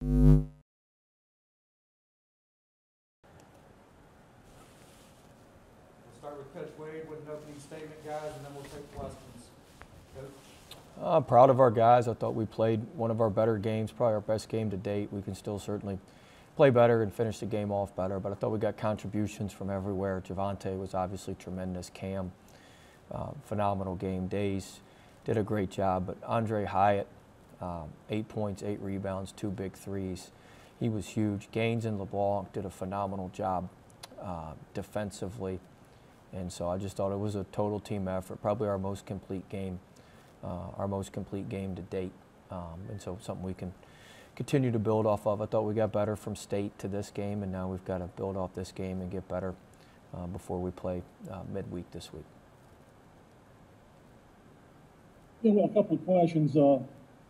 Start with Coach Wade with an opening statement, guys, and then we'll take questions. Coach? I'm proud of our guys. I thought we played one of our better games, probably our best game to date. We can still certainly play better and finish the game off better, but I thought we got contributions from everywhere. Javante was obviously tremendous. Cam, phenomenal game. Days did a great job, but Andre Hyatt, 8 points, 8 rebounds, 2 big threes. He was huge. Gaines and Leblanc did a phenomenal job defensively. And so I just thought it was a total team effort, probably our most complete game to date. And so something we can continue to build off of. I thought we got better from state to this game, and now we've got to build off this game and get better before we play midweek this week. Yeah, a couple of questions.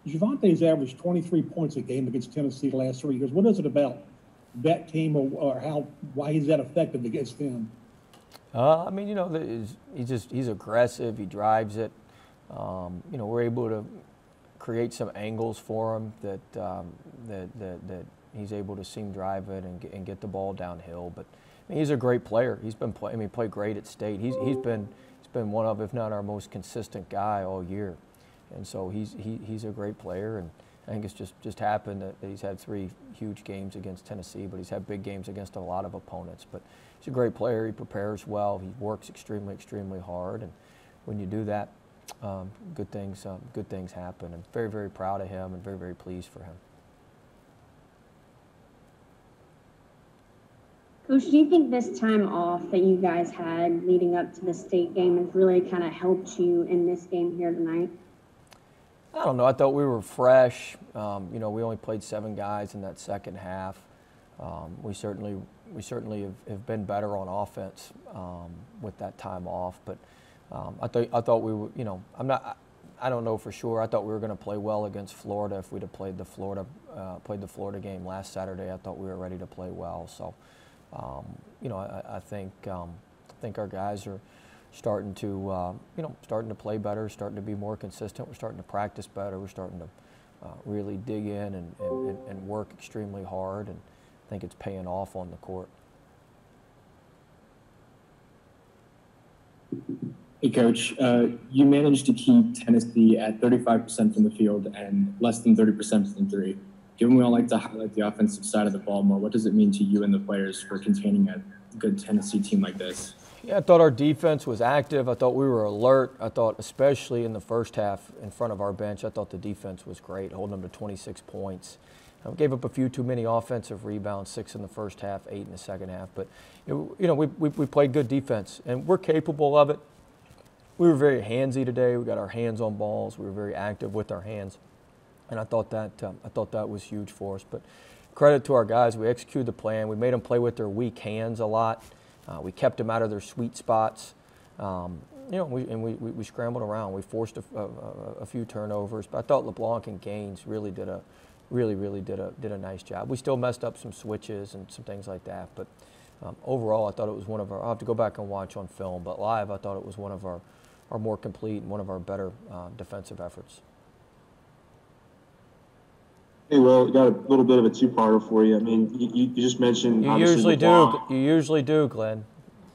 Javante's averaged 23 points a game against Tennessee the last 3 years. What is it about that team, or why is that effective against them? I mean, you know, he's aggressive. He drives it. You know, we're able to create some angles for him that he's able to seam drive it and get the ball downhill. But I mean, he's a great player. He's been he played great at state. He's been one of, if not our most consistent guy all year. And so he's a great player, and I think it's just happened that he's had 3 huge games against Tennessee, but he's had big games against a lot of opponents. But he's a great player. He prepares well. He works extremely, extremely hard, and when you do that, good things happen. I'm very, very proud of him and very, very pleased for him. Coach, do you think this time off that you guys had leading up to the state game has really kind of helped you in this game here tonight? I don't know. I thought we were fresh. You know, we only played 7 guys in that second half. We certainly have been better on offense with that time off. But I thought we were. You know, I don't know for sure. I thought we were going to play well against Florida if we'd have played the Florida game last Saturday. I thought we were ready to play well. So, you know, I think our guys are starting to play better, starting to be more consistent. We're starting to practice better. We're starting to really dig in and work extremely hard, and I think it's paying off on the court. Hey, Coach. You managed to keep Tennessee at 35% from the field and less than 30% from 3. Given we all like to highlight the offensive side of the ball more, what does it mean to you and the players for containing a good Tennessee team like this? Yeah, I thought our defense was active. I thought we were alert. I thought especially in the first half in front of our bench, I thought the defense was great, holding them to 26 points. We gave up a few too many offensive rebounds, 6 in the first half, 8 in the second half. But, you know, we played good defense, and we're capable of it. We were very handsy today. We got our hands on balls. We were very active with our hands, and I thought that was huge for us. But credit to our guys. We executed the plan. We made them play with their weak hands a lot. We kept them out of their sweet spots. You know, we scrambled around. We forced a few turnovers, but I thought Leblanc and Gaines really did a nice job. We still messed up some switches and some things like that, but overall, I thought it was one of our. I'll have to go back and watch on film, but live, I thought it was one of our more complete and one of our better defensive efforts. Hey, well, we got a little bit of a two-parter for you. I mean, you just mentioned. You usually do. You usually do, Glenn.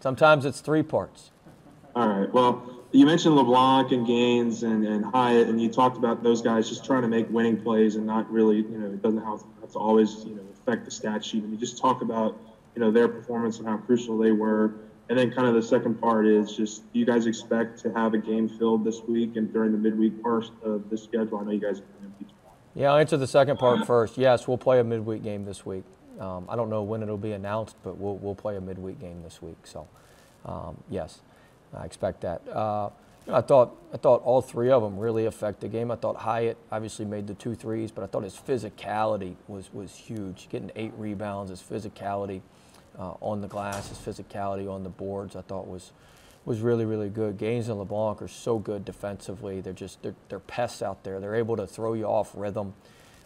Sometimes it's 3 parts. All right. Well, you mentioned LeBlanc and Gaines and Hyatt, and you talked about those guys just trying to make winning plays and not really, you know, it doesn't have to always, you know, affect the stat sheet. And you just talk about, you know, their performance and how crucial they were. And then kind of the second part is just, do you guys expect to have a game filled this week and during the midweek part of the schedule? I know you guys are going to be. Yeah, I'll answer the second part first. Yes, we'll play a midweek game this week. I don't know when it'll be announced, but we'll play a midweek game this week. So, yes, I expect that. I thought all 3 of them really affect the game. I thought Hyatt obviously made the 2 threes, but I thought his physicality was huge. Getting 8 rebounds, his physicality on the glass, his physicality on the boards, I thought was really, really good. Gaines and LeBlanc are so good defensively. They're pests out there. They're able to throw you off rhythm.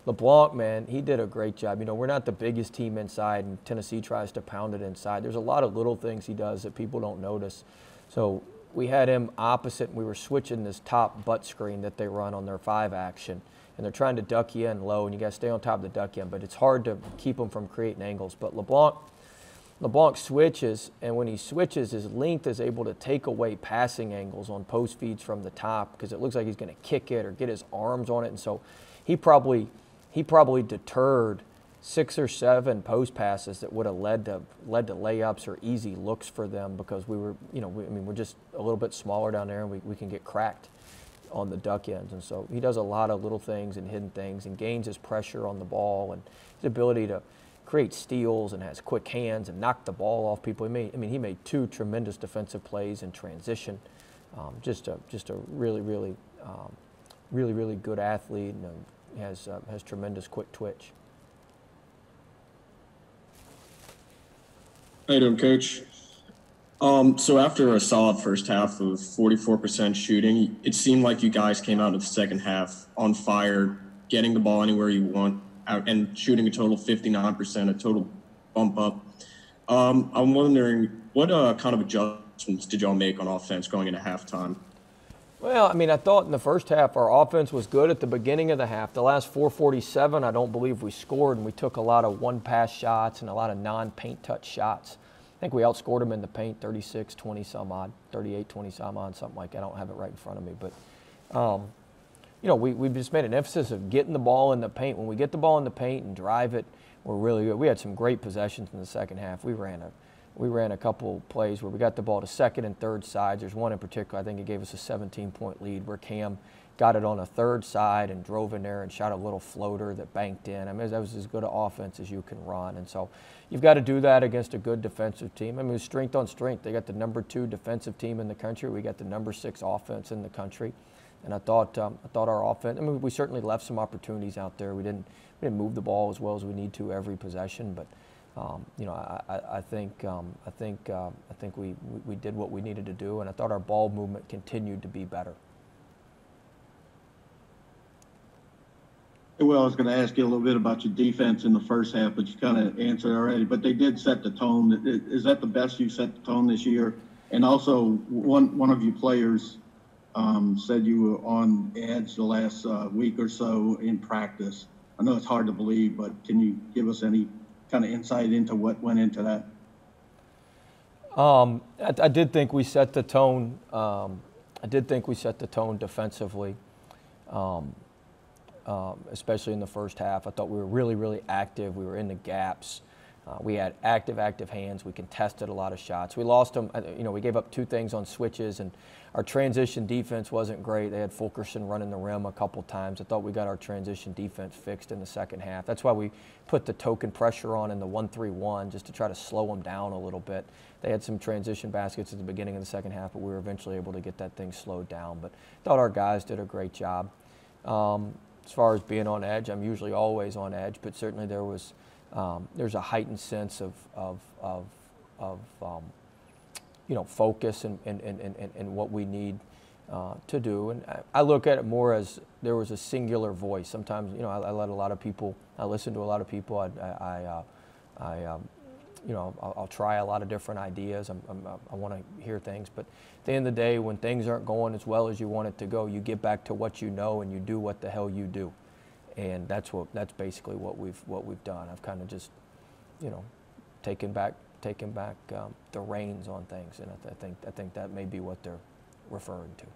LeBlanc, man, he did a great job. You know, we're not the biggest team inside, and Tennessee tries to pound it inside. There's a lot of little things he does that people don't notice. So we had him opposite, and we were switching this top butt screen that they run on their 5 action. and they're trying to duck you in low, and you got to stay on top of the duck in, but it's hard to keep them from creating angles. But LeBlanc switches, and when he switches, his length is able to take away passing angles on post feeds from the top because it looks like he's going to kick it or get his arms on it, and so he probably deterred 6 or 7 post passes that would have led to layups or easy looks for them because we were, we're just a little bit smaller down there, and we can get cracked on the duck ends. And so he does a lot of little things and hidden things and gains his pressure on the ball and his ability to create steals and has quick hands and knock the ball off people. He made 2 tremendous defensive plays in transition. Just a really good athlete, and has tremendous quick twitch. How you doing, Coach? So after a solid first half of 44% shooting, it seemed like you guys came out of the second half on fire, getting the ball anywhere you want, and shooting a total 59%, a total bump up. I'm wondering, what kind of adjustments did y'all make on offense going into halftime? Well, I thought in the first half our offense was good at the beginning of the half. The last 4:47, I don't believe we scored, and we took a lot of one-pass shots and a lot of non-paint touch shots. I think we outscored them in the paint 36-20 some odd, 38-20 some odd, something like that. I don't have it right in front of me. But, we just made an emphasis of getting the ball in the paint. When we get the ball in the paint and drive it, we're really good. We had some great possessions in the second half. We ran a couple plays where we got the ball to second and third sides. There's one in particular, I think it gave us a 17-point lead where Cam got it on a third side and drove in there and shot a little floater that banked in. That was as good an offense as you can run. And so you've got to do that against a good defensive team. It was strength on strength. They got the number 2 defensive team in the country. We got the number 6 offense in the country. And I thought our offense, we certainly left some opportunities out there. We didn't move the ball as well as we need to every possession, but I think we did what we needed to do, and I thought our ball movement continued to be better. Well, I was going to ask you a little bit about your defense in the first half, but you kind of answered already. But they did set the tone. Is that the best you set the tone this year? And also, one of you players said you were on edge the last week or so in practice. I know it's hard to believe, but can you give us any kind of insight into what went into that? I did think we set the tone. I did think we set the tone defensively, especially in the first half. I thought we were really active. We were in the gaps. We had active hands. We contested a lot of shots. We lost them. We gave up 2 things on switches, and our transition defense wasn't great. They had Fulkerson running the rim a couple times. I thought we got our transition defense fixed in the second half. That's why we put the token pressure on in the 1-3-1 just to try to slow them down a little bit. They had some transition baskets at the beginning of the second half, but we were eventually able to get that thing slowed down. But I thought our guys did a great job. As far as being on edge, I'm usually always on edge, but certainly there's a heightened sense of focus and what we need to do. And I look at it more as there was a singular voice. Sometimes, I let a lot of people, I listen to a lot of people. I'll try a lot of different ideas. I want to hear things, but at the end of the day, when things aren't going as well as you want it to go, you get back to what you know and you do what the hell you do. And that's basically what we've done. I've kind of just, taken back the reins on things, and I think that may be what they're referring to.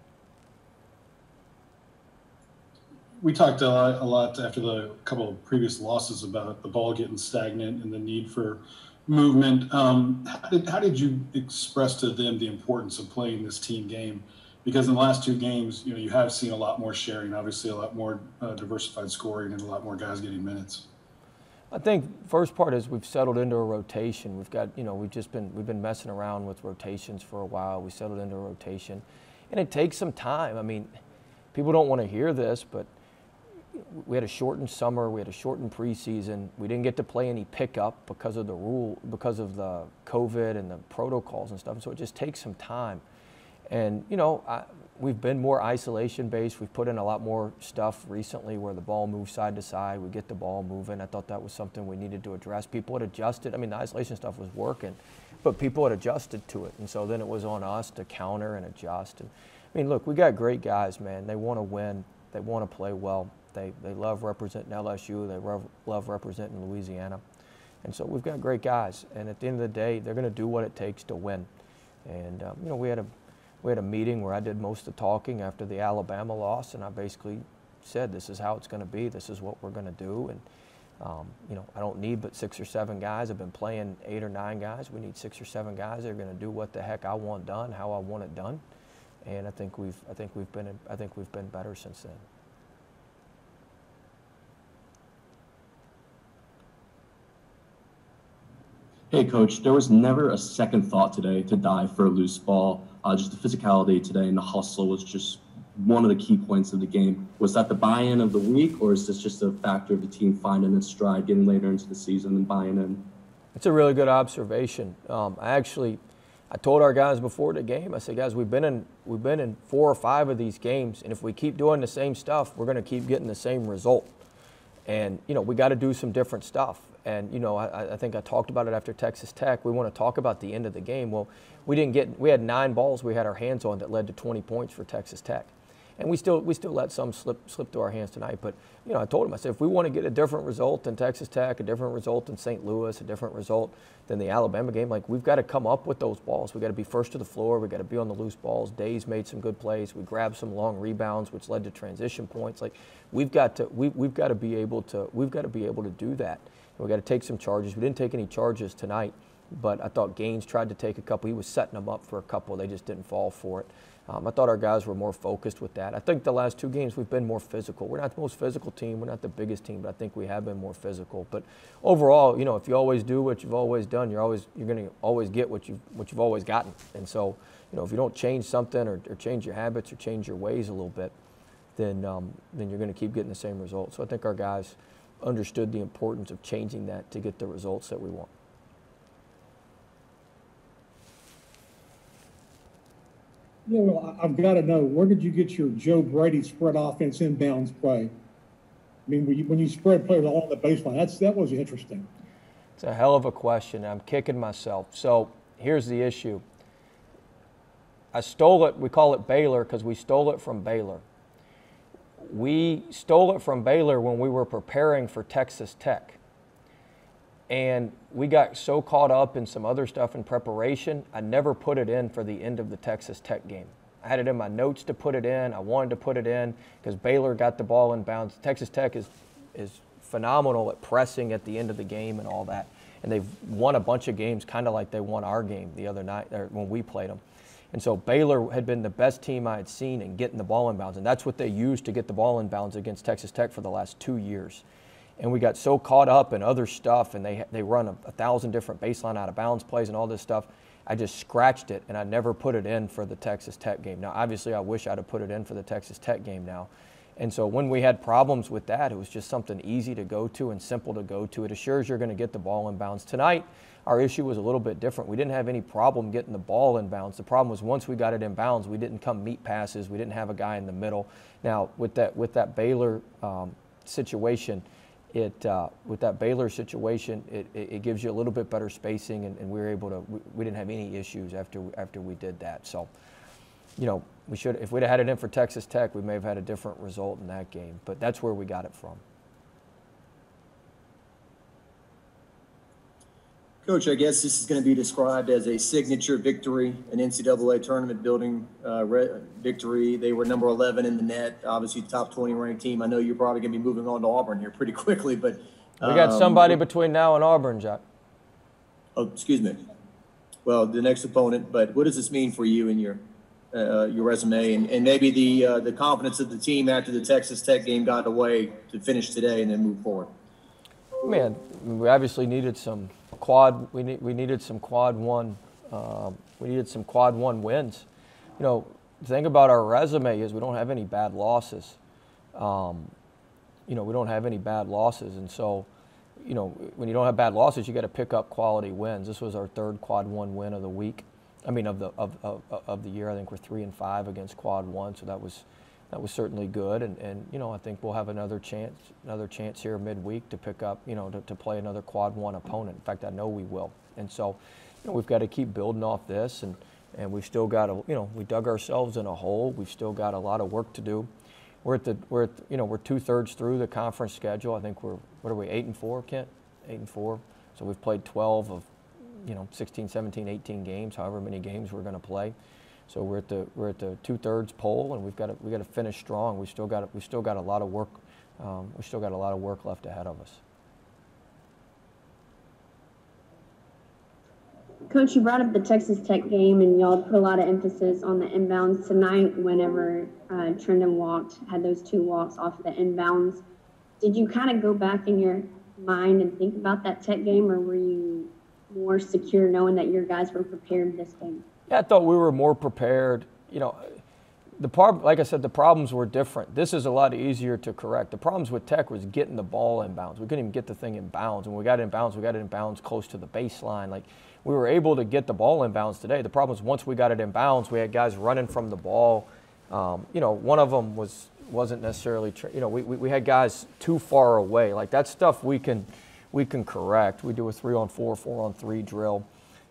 We talked a lot after the couple of previous losses about the ball getting stagnant and the need for movement. How did you express to them the importance of playing this team game? Because in the last 2 games, you have seen a lot more sharing, obviously a lot more diversified scoring, and a lot more guys getting minutes. I think first part is we've settled into a rotation. We've got, we've been messing around with rotations for a while. We settled into a rotation, and it takes some time. People don't want to hear this, but we had a shortened summer. We had a shortened preseason. We didn't get to play any pickup because of because of the COVID and the protocols and stuff. And so it just takes some time. And, we've been more isolation-based. We've put in a lot more stuff recently where the ball moves side to side. We get the ball moving. I thought that was something we needed to address. People had adjusted. The isolation stuff was working, but people had adjusted to it. And so then it was on us to counter and adjust. And look, we got great guys, man. They want to win. They want to play well. They love representing LSU. They love representing Louisiana. And so we've got great guys. And at the end of the day, they're going to do what it takes to win. And, you know, we had a meeting where I did most of the talking after the Alabama loss, and I basically said, this is how it's going to be. This is what we're going to do. And, you know, I don't need but 6 or 7 guys. I've been playing 8 or 9 guys. We need 6 or 7 guys that are going to do what the heck I want done, how I want it done. And I think we've been better since then. Hey, Coach, there was never a second thought today to dive for a loose ball. Just the physicality today and the hustle was just one of the key points of the game. Was that the buy-in of the week, or is this just a factor of the team finding its stride, getting later into the season and buying in? It's a really good observation. I told our guys before the game, I said, guys, we've been in 4 or 5 of these games, and if we keep doing the same stuff, we're going to keep getting the same result. And, you know, we got to do some different stuff. And, you know, I think I talked about it after Texas Tech. We want to talk about the end of the game. Well, we had 9 balls we had our hands on that led to 20 points for Texas Tech. And we still let some slip through our hands tonight. But, you know, I told him, I said, if we want to get a different result than Texas Tech, a different result than St. Louis, a different result than the Alabama game, like, we've got to come up with those balls. We've got to be first to the floor. We've got to be on the loose balls. Days made some good plays. We grabbed some long rebounds, which led to transition points. Like, we've got to be able to do that. We've got to take some charges. We didn't take any charges tonight, but I thought Gaines tried to take a couple. He was setting them up for a couple. They just didn't fall for it. I thought our guys were more focused with that. I think the last 2 games we've been more physical. We're not the most physical team. We're not the biggest team, but I think we have been more physical. But overall, you know, if you always do what you've always done, you're going to always get what you've always gotten. And so, you know, if you don't change something or change your habits or change your ways a little bit, then you're going to keep getting the same results. So I think our guys understood the importance of changing that to get the results that we want. Yeah, well, I've got to know, where did you get your Joe Brady spread offense inbounds play? I mean, when you spread players along the baseline, that was interesting. It's a hell of a question. I'm kicking myself. So here's the issue. I stole it. We call it Baylor because we stole it from Baylor. We stole it from Baylor when we were preparing for Texas Tech. And we got so caught up in some other stuff in preparation, I never put it in for the end of the Texas Tech game. I had it in my notes to put it in. I wanted to put it in because Baylor got the ball in bounds. Texas Tech is phenomenal at pressing at the end of the game and all that. And they've won a bunch of games kind of like they won our game the other night when we played them. And so Baylor had been the best team I had seen in getting the ball in bounds. And that's what they used to get the ball in bounds against Texas Tech for the last 2 years. And we got so caught up in other stuff, and they run 1,000 different baseline out of bounds plays and all this stuff. I just scratched it, and I never put it in for the Texas Tech game. Now, obviously, I wish I'd have put it in for the Texas Tech game now. And so when we had problems with that, it was just something easy to go to and simple to go to. It assures you're going to get the ball in bounds. Tonight, our issue was a little bit different. We didn't have any problem getting the ball in bounds. The problem was once we got it in bounds, we didn't come meet passes. We didn't have a guy in the middle. Now, with that Baylor situation, it gives you a little bit better spacing, and we were able to. We didn't have any issues after we did that. So, you know, we should. If we'd have had it in for Texas Tech, we may have had a different result in that game. But that's where we got it from. Coach, I guess this is going to be described as a signature victory, an NCAA tournament building victory. They were number 11 in the net, obviously top 20 ranked team. I know you're probably going to be moving on to Auburn here pretty quickly, but we got somebody between now and Auburn, Jack. Oh, excuse me. Well, the next opponent. But what does this mean for you and your resume, and maybe the confidence of the team after the Texas Tech game got away to finish today and then move forward? Man, we obviously needed some quad. We needed some quad one. We needed some quad one wins. You know, the thing about our resume is we don't have any bad losses. You know, we don't have any bad losses, and so, you know, when you don't have bad losses, you got to pick up quality wins. This was our 3rd quad one win of the week. I mean, of the year. I think we're 3-5 against quad one, so that was certainly good. And you know, I think we'll have another chance here midweek to pick up, you know, to play another quad one opponent. In fact, I know we will. And so, you know, we've got to keep building off this, and we've still got to, you know, we dug ourselves in a hole. We've still got a lot of work to do. we're 2/3 through the conference schedule. I think what are we, 8-4, Kent? 8-4. So we've played 12 of, 16, 17, 18 games, however many games we're going to play. So we're at the 2/3 pole, and we've got to finish strong. We still got a lot of work. We still got a lot of work left ahead of us. Coach, you brought up the Texas Tech game, and y'all put a lot of emphasis on the inbounds tonight whenever Trendon had those 2 walks off of the inbounds. Did you kind of go back in your mind and think about that Tech game, or were you more secure knowing that your guys were prepared this game? Yeah, I thought we were more prepared. Like I said, the problems were different. This is a lot easier to correct. The problems with Tech was getting the ball in bounds. We couldn't even get the thing in bounds. When we got it in bounds, we got it in bounds close to the baseline. Like, we were able to get the ball in bounds today. The problem was once we got it in bounds, we had guys running from the ball. One of them wasn't necessarily, we had guys too far away. Like, that stuff we can correct. We do a 3-on-4, 4-on-3 drill,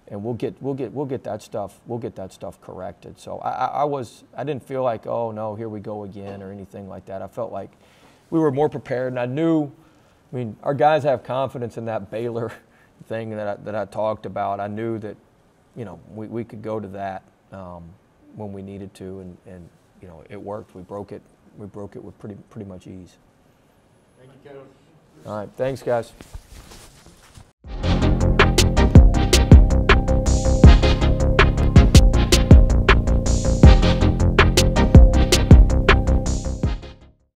and we'll get that stuff corrected. So I didn't feel like, oh no, here we go again or anything like that. I felt like we were more prepared, and I knew, our guys have confidence in that Baylor thing that I talked about. I knew that, we could go to that when we needed to, and it worked. We broke it with pretty much ease. Thank you, Coach. All right, thanks, guys.